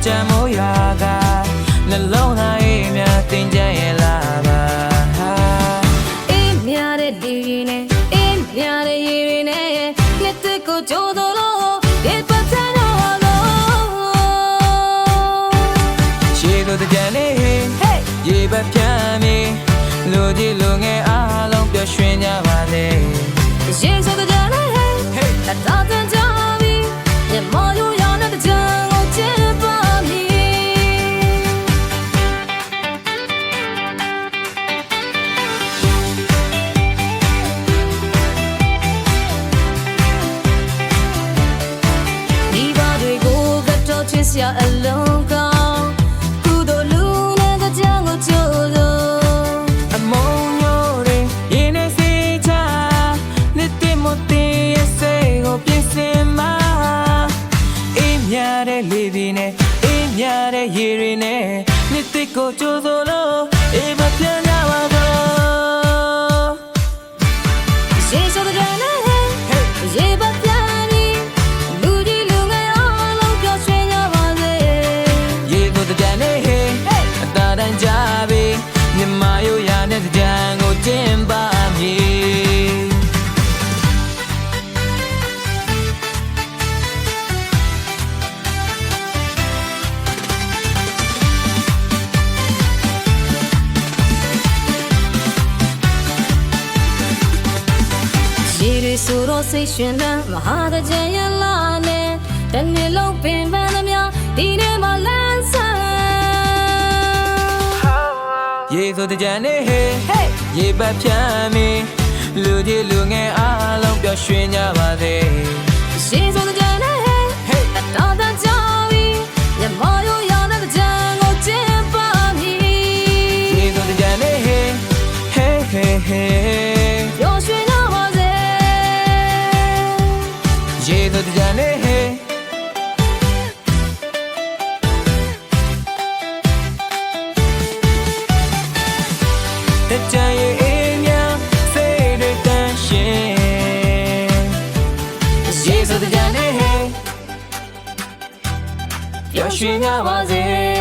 ကြံမိုးရွာကနှလုံးသားအေးမြတင်ကြရဲ့လားပါအေးမြတဲ့ဒီနဲ့အေးမြတဲ့ရေတွေနဲ့လက်တကိုကြိုးတော်လို့ဒီပတ်ချမ်းတော်လို့ရှေးကိုကြံလေးရေပပြမ်းမီလူကြီးလူငယ်အားလုံးပျော်ရွှင်ကြပါလေရေဆိုကြလေးတတော်တန်ကြပြီညမော်ရိုးရောနဲ့ကြံကိုချစ်ပါစရာအလုံးကောင်းကုသိုလ်လူနဲ့ကြံကိုကြိုးလို့အမုံညိုတွေရင်းနေစေချာနှစ်သိမသိရဲ့စိတ်ကိုပြင်ဆင်မှာအေးမြတဲ့လေတွေနဲ့အေးမြတဲ့ရေတွေနဲ့နှစ်သိကိုကြိုးစိုးလို့အေးမပြန်ကြပါတော့ရေဆိုတဲ့နဲ့ရေပပြဆိုတော့စိတ်ရှင်တဲ့မဟာတကြရလာနဲ့တနေ့လုံးပင်ပန်းသမျှဒီနေ့မှလန်းဆန်းရေဆိုတဲ့ကြံနေရေပတ်ပြမ်းမီလူကြီးလူငယ်အားလုံးပျော်ရွှင်ကြပါစေရေဆိုတဲ့ကြံနေတတော်တန်ကြပြီညမော်ရိုးရောနဲ့ကြံကိုချစ်ပါမည်ရေဆိုတဲ့ကြံနေပျော်ရွှင်ကြပါစေရေဆိုတဲ့ကြံနေတကြံရဲ့အေးမြစိတ်တွေတန်ရှင်ရေဆိုတဲ့ကြံနေပျော်ရွှင်ကြပါစေ